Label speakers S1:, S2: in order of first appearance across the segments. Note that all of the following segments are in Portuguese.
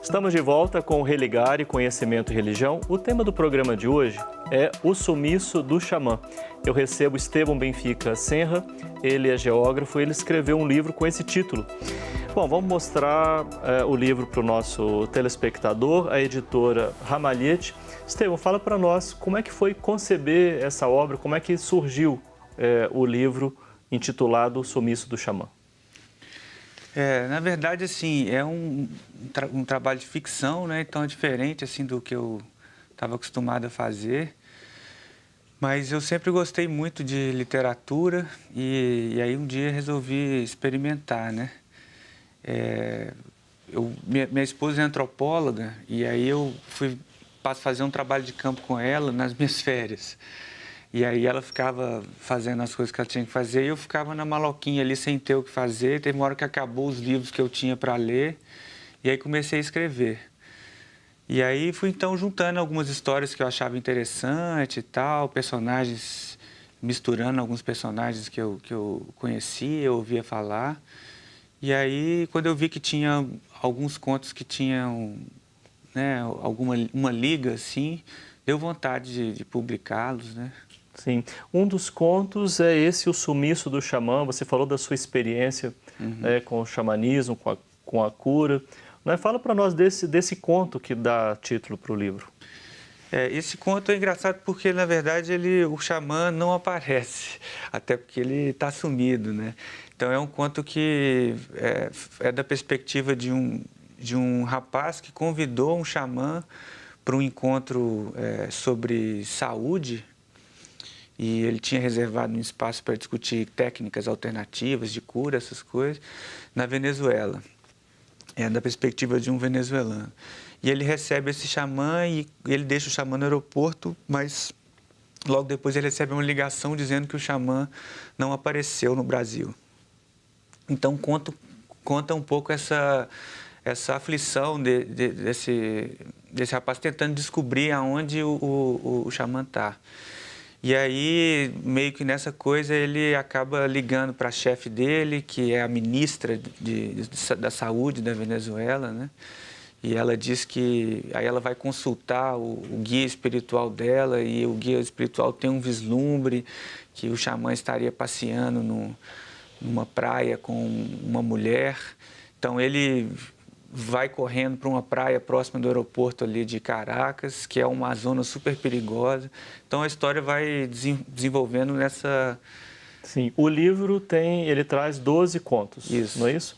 S1: Estamos de volta com o Religare, Conhecimento e Religião. O tema do programa de hoje é o sumiço do xamã. Eu recebo Estevão Benfica Senra, ele é geógrafo, ele escreveu um livro com esse título. Bom, vamos mostrar o livro para o nosso telespectador, a editora Ramalhete. Estevão, fala para nós como é que foi conceber essa obra, como é que surgiu o livro intitulado O Sumiço do Xamã.
S2: Na verdade, assim, é um trabalho de ficção, né? Então é diferente assim, do que eu estava acostumado a fazer. Mas eu sempre gostei muito de literatura e aí um dia resolvi experimentar, né? Minha esposa é antropóloga e aí eu fui fazer um trabalho de campo com ela nas minhas férias. E aí ela ficava fazendo as coisas que ela tinha que fazer e eu ficava na maloquinha ali sem ter o que fazer. Teve uma hora que acabou os livros que eu tinha para ler e aí comecei a escrever. E aí fui então juntando algumas histórias que eu achava interessante e tal, personagens, misturando alguns personagens que eu conhecia, eu ouvia falar. E aí quando eu vi que tinha alguns contos que tinham, né, uma liga assim, deu vontade de publicá-los, né?
S1: Sim. Um dos contos é esse, O Sumiço do Xamã. Você falou da sua experiência com o xamanismo, com a cura. Fala para nós desse conto que dá título para o livro.
S2: Esse conto é engraçado porque, na verdade, o xamã não aparece, até porque ele está sumido, né? Então, é um conto que é da perspectiva de um rapaz que convidou um xamã para um encontro sobre saúde. E ele tinha reservado um espaço para discutir técnicas alternativas de cura, essas coisas, na Venezuela. É da perspectiva de um venezuelano. E ele recebe esse xamã e ele deixa o xamã no aeroporto, mas logo depois ele recebe uma ligação dizendo que o xamã não apareceu no Brasil. Então conta um pouco essa aflição desse rapaz tentando descobrir aonde o xamã está. E aí, meio que nessa coisa, ele acaba ligando para a chefe dele, que é a ministra da saúde da Venezuela, né? E ela diz que aí ela vai consultar o guia espiritual dela e o guia espiritual tem um vislumbre que o xamã estaria passeando numa praia com uma mulher. Então ele vai correndo para uma praia próxima do aeroporto ali de Caracas, que é uma zona super perigosa. Então a história vai desenvolvendo nessa...
S1: Sim, o livro ele traz 12 contos,
S2: isso.
S1: Não é isso?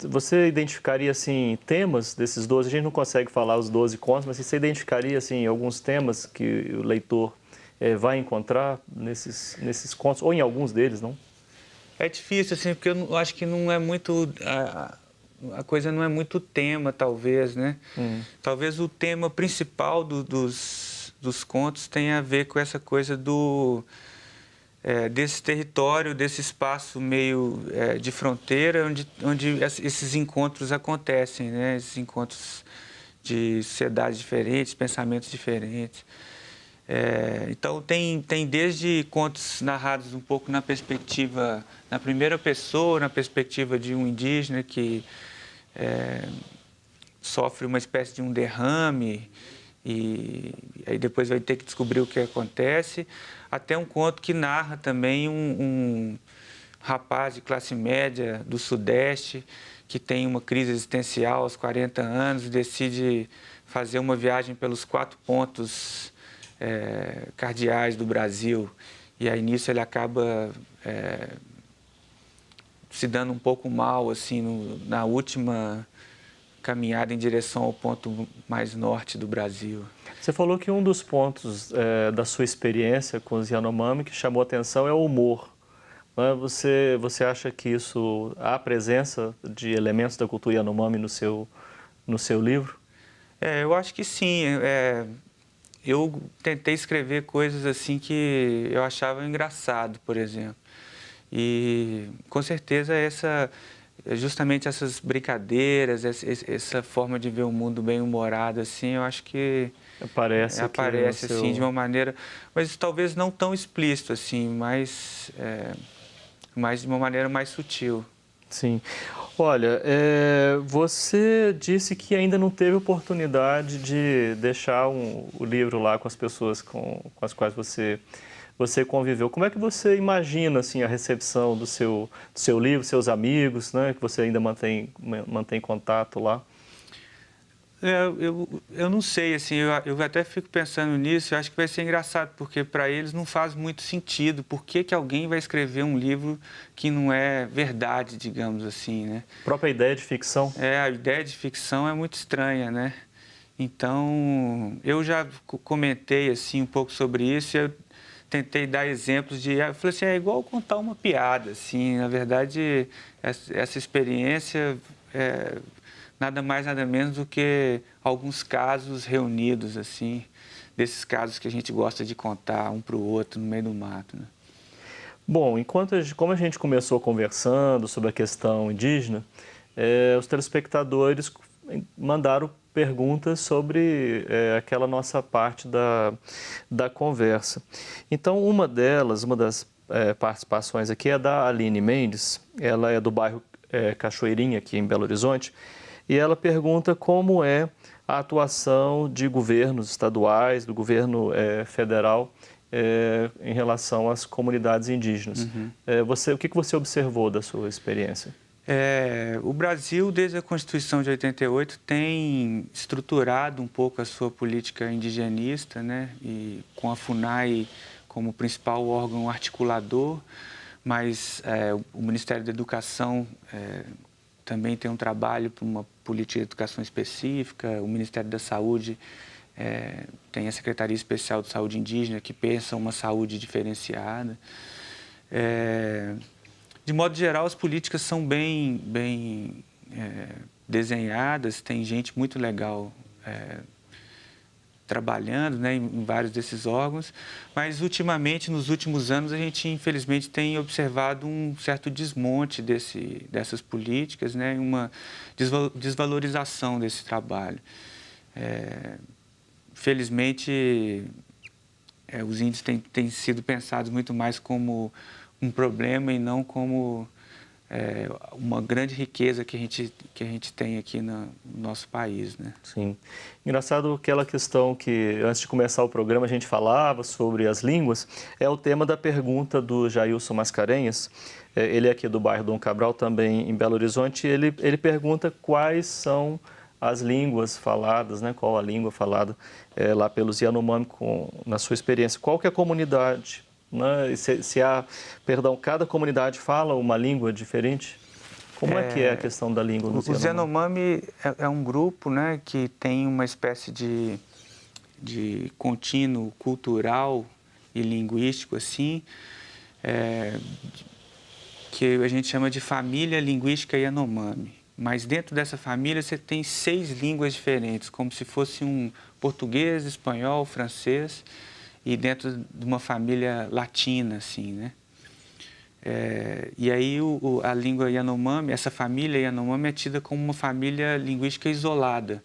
S1: Você identificaria assim, temas desses 12? A gente não consegue falar os 12 contos, mas você identificaria assim, alguns temas que o leitor vai encontrar nesses contos, ou em alguns deles, não?
S2: É difícil, assim, porque eu acho que não é muito... A coisa não é muito tema, talvez, né? Talvez o tema principal dos contos tenha a ver com essa coisa desse território, desse espaço meio de fronteira, onde esses encontros acontecem, né? Esses encontros de sociedades diferentes, pensamentos diferentes. Então tem desde contos narrados um pouco na perspectiva, na primeira pessoa, na perspectiva de um indígena que sofre uma espécie de um derrame e aí depois vai ter que descobrir o que acontece, até um conto que narra também um rapaz de classe média do Sudeste que tem uma crise existencial aos 40 anos e decide fazer uma viagem pelos 4 pontos cardeais do Brasil. E aí nisso ele acaba se dando um pouco mal assim, na última caminhada em direção ao ponto mais norte do Brasil.
S1: Você falou que um dos pontos da sua experiência com os Yanomami que chamou a atenção é o humor. Você acha que há a presença de elementos da cultura Yanomami no seu livro?
S2: Eu acho que sim. Eu tentei escrever coisas assim que eu achava engraçado, por exemplo. E com certeza justamente essas brincadeiras, essa forma de ver o mundo bem humorado assim, eu acho que
S1: aparece
S2: assim de uma maneira, mas talvez não tão explícito assim, mas de uma maneira mais sutil.
S1: Sim. Olha, você disse que ainda não teve oportunidade de deixar o livro lá com as pessoas com as quais você conviveu. Como é que você imagina assim, a recepção do seu livro, seus amigos, né, que você ainda mantém contato lá?
S2: Eu não sei, assim, eu até fico pensando nisso, eu acho que vai ser engraçado, porque para eles não faz muito sentido. Por que que alguém vai escrever um livro que não é verdade, digamos assim, né?
S1: A própria ideia de ficção?
S2: A ideia de ficção é muito estranha, né? Então, eu já comentei, assim, um pouco sobre isso, eu tentei dar exemplos eu falei assim, é igual contar uma piada, assim, na verdade, essa experiência nada mais, nada menos do que alguns casos reunidos, assim, desses casos que a gente gosta de contar um para o outro no meio do mato, né?
S1: Bom, como a gente começou conversando sobre a questão indígena, os telespectadores mandaram perguntas sobre aquela nossa parte da conversa. Então, uma das participações aqui é da Aline Mendes, ela é do bairro Cachoeirinha, aqui em Belo Horizonte, e ela pergunta como é a atuação de governos estaduais, do governo federal, em relação às comunidades indígenas.
S2: Uhum.
S1: O que você observou da sua experiência?
S2: O Brasil, desde a Constituição de 88, tem estruturado um pouco a sua política indigenista, né? E com a FUNAI como principal órgão articulador, mas o Ministério da Educação também tem um trabalho para uma política de educação específica, o Ministério da Saúde tem a Secretaria Especial de Saúde Indígena, que pensa uma saúde diferenciada. De modo geral, as políticas são bem desenhadas, tem gente muito legal trabalhando, né, em vários desses órgãos, mas ultimamente, nos últimos anos, a gente infelizmente tem observado um certo desmonte dessas políticas, né, uma desvalorização desse trabalho. Felizmente, os índios têm sido pensados muito mais como um problema e não como uma grande riqueza que a gente tem aqui no nosso país, né?
S1: Sim. Engraçado aquela questão que, antes de começar o programa, a gente falava sobre as línguas, é o tema da pergunta do Jailson Mascarenhas. Ele é aqui do bairro Dom Cabral, também em Belo Horizonte, e ele pergunta quais são as línguas faladas, né? Qual a língua falada lá pelos Yanomami, na sua experiência. Qual que é a comunidade? Né? Cada comunidade fala uma língua diferente? Como é que é a questão da língua nos Yanomami?
S2: Os Yanomami é um grupo, né, que tem uma espécie de contínuo cultural e linguístico, assim, que a gente chama de família linguística Yanomami. Mas dentro dessa família você tem 6 línguas diferentes, como se fosse um português, espanhol, francês, e dentro de uma família latina, assim, né? E aí a língua Yanomami, essa família Yanomami é tida como uma família linguística isolada.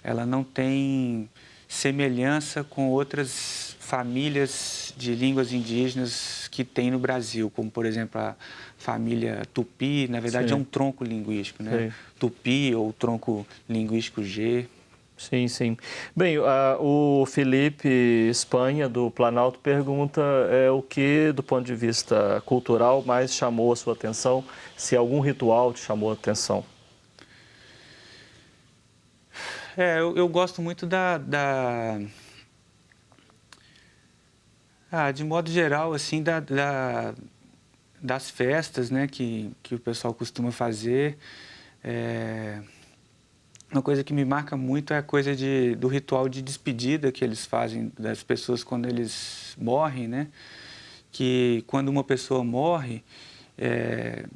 S2: Ela não tem semelhança com outras famílias de línguas indígenas que tem no Brasil, como, por exemplo, a família Tupi, na verdade. Sim. É um tronco linguístico, né? Sim. Tupi ou tronco linguístico G.
S1: Sim, sim. Bem, o Felipe Espanha, do Planalto, pergunta o que, do ponto de vista cultural, mais chamou a sua atenção, se algum ritual te chamou a atenção.
S2: Eu gosto muito de modo geral, assim, das festas, né, que o pessoal costuma fazer. Uma coisa que me marca muito é a coisa do ritual de despedida que eles fazem das pessoas quando eles morrem, né? Que quando uma pessoa morre,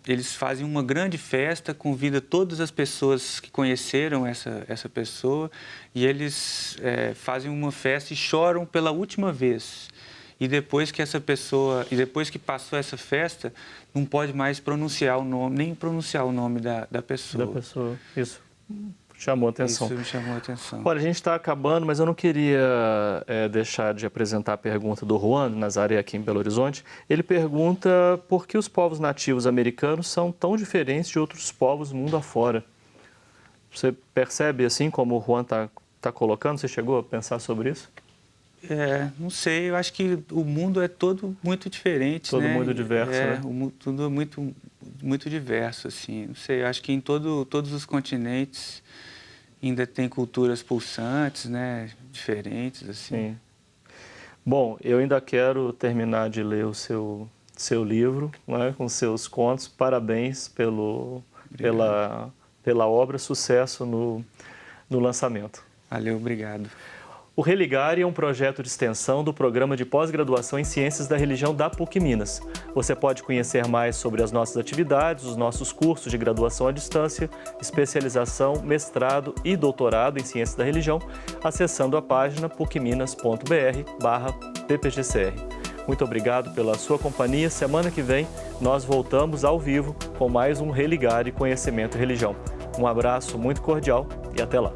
S2: eles fazem uma grande festa, convida todas as pessoas que conheceram essa pessoa e eles fazem uma festa e choram pela última vez. E depois que passou essa festa, não pode mais pronunciar o nome, nem pronunciar o nome da pessoa.
S1: Da pessoa, isso. chamou a atenção.
S2: Isso me chamou a atenção.
S1: Olha, a gente está acabando, mas eu não queria deixar de apresentar a pergunta do Juan Nazaré aqui em Belo Horizonte. Ele pergunta por que os povos nativos americanos são tão diferentes de outros povos mundo afora. Você percebe assim como o Juan está colocando? Você chegou a pensar sobre isso?
S2: Não sei, eu acho que o mundo é todo muito diferente,
S1: todo
S2: né?
S1: muito diverso, né?
S2: Tudo muito diverso, assim. Não sei, eu acho que em todos os continentes ainda tem culturas pulsantes, né? Diferentes, assim.
S1: Sim. Bom, eu ainda quero terminar de ler o seu livro, né? Com seus contos. Parabéns pela obra, sucesso no lançamento.
S2: Valeu, obrigado.
S1: O Religare é um projeto de extensão do Programa de Pós-Graduação em Ciências da Religião da PUC Minas. Você pode conhecer mais sobre as nossas atividades, os nossos cursos de graduação à distância, especialização, mestrado e doutorado em Ciências da Religião, acessando a página pucminas.br/ppgcr. Muito obrigado pela sua companhia. Semana que vem nós voltamos ao vivo com mais um Religare Conhecimento e Religião. Um abraço muito cordial e até lá.